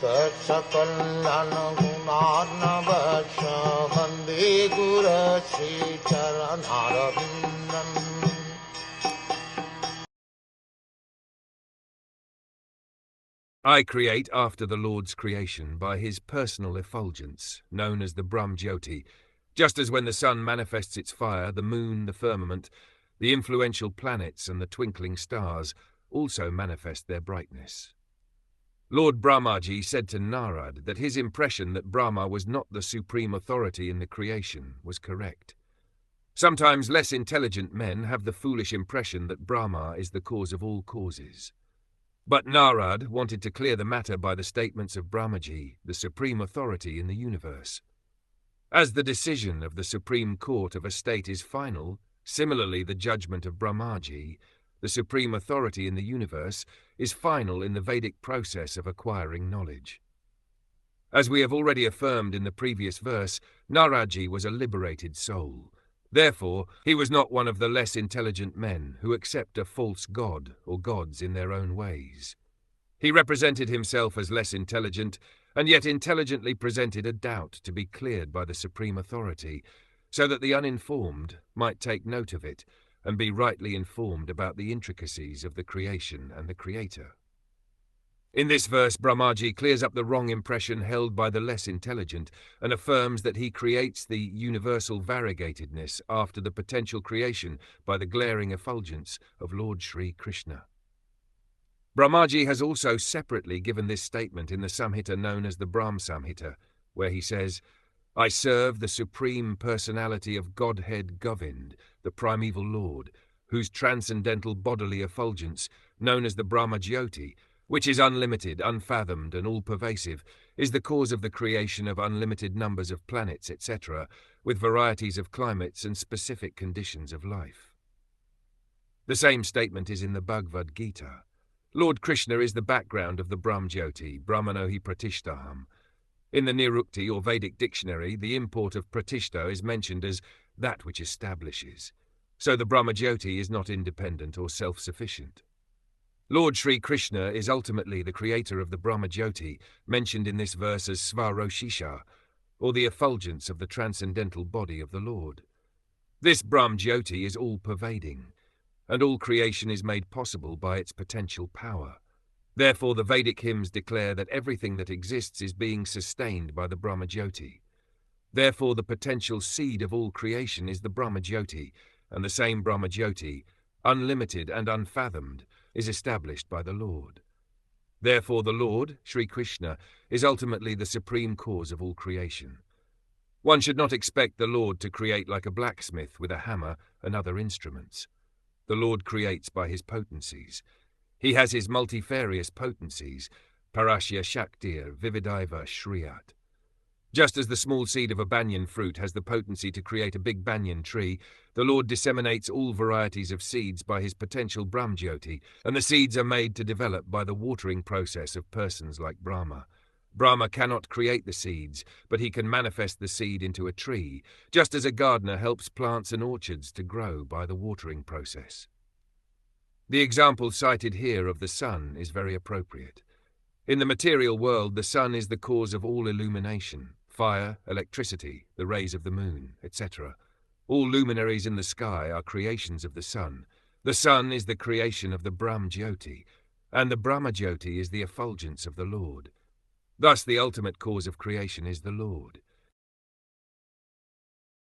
Sakal Gunar Vande Guru Sri Charanaravindan. I create after the Lord's creation by his personal effulgence, known as the Brahm Jyoti, just as when the sun manifests its fire, the moon, the firmament, the influential planets and the twinkling stars also manifest their brightness. Lord Brahmaji said to Narad that his impression that Brahma was not the supreme authority in the creation was correct. Sometimes less intelligent men have the foolish impression that Brahma is the cause of all causes. But Narad wanted to clear the matter by the statements of Brahmaji, the supreme authority in the universe. As the decision of the Supreme Court of a state is final, similarly the judgment of Brahmaji, the supreme authority in the universe, is final in the Vedic process of acquiring knowledge. As we have already affirmed in the previous verse, Naradji was a liberated soul. Therefore, he was not one of the less intelligent men who accept a false god or gods in their own ways. He represented himself as less intelligent, and yet intelligently presented a doubt to be cleared by the supreme authority, so that the uninformed might take note of it and be rightly informed about the intricacies of the creation and the Creator. In this verse, Brahmaji clears up the wrong impression held by the less intelligent and affirms that he creates the universal variegatedness after the potential creation by the glaring effulgence of Lord Sri Krishna. Brahmaji has also separately given this statement in the Samhita known as the Brahm Samhita, where he says, "I serve the Supreme Personality of Godhead Govind, the primeval Lord, whose transcendental bodily effulgence, known as the Brahma Jyoti, which is unlimited, unfathomed, and all-pervasive, is the cause of the creation of unlimited numbers of planets, etc., with varieties of climates and specific conditions of life." The same statement is in the Bhagavad Gita. Lord Krishna is the background of the Brahm Jyoti, Brahmano hi pratishtaham. In the Nirukti or Vedic dictionary, the import of pratishta is mentioned as that which establishes. So the Brahma Jyoti is not independent or self-sufficient. Lord Sri Krishna is ultimately the creator of the Brahma Jyoti, mentioned in this verse as Svaroshisha, or the effulgence of the transcendental body of the Lord. This Brahm Jyoti is all-pervading, and all creation is made possible by its potential power. Therefore the Vedic hymns declare that everything that exists is being sustained by the Brahma Jyoti. Therefore the potential seed of all creation is the Brahma Jyoti, and the same Brahma Jyoti, unlimited and unfathomed, is established by the Lord. Therefore the Lord, Sri Krishna, is ultimately the supreme cause of all creation. One should not expect the Lord to create like a blacksmith with a hammer and other instruments. The Lord creates by his potencies. He has his multifarious potencies, Parashya Shaktir Vividaiva Shriyat. Just as the small seed of a banyan fruit has the potency to create a big banyan tree, the Lord disseminates all varieties of seeds by his potential Brahm Jyoti, and the seeds are made to develop by the watering process of persons like Brahma. Brahma cannot create the seeds, but he can manifest the seed into a tree, just as a gardener helps plants and orchards to grow by the watering process. The example cited here of the sun is very appropriate. In the material world, the sun is the cause of all illumination, fire, electricity, the rays of the moon, etc. All luminaries in the sky are creations of the sun. The sun is the creation of the Brahm Jyoti, and the Brahma Jyoti is the effulgence of the Lord. Thus the ultimate cause of creation is the Lord.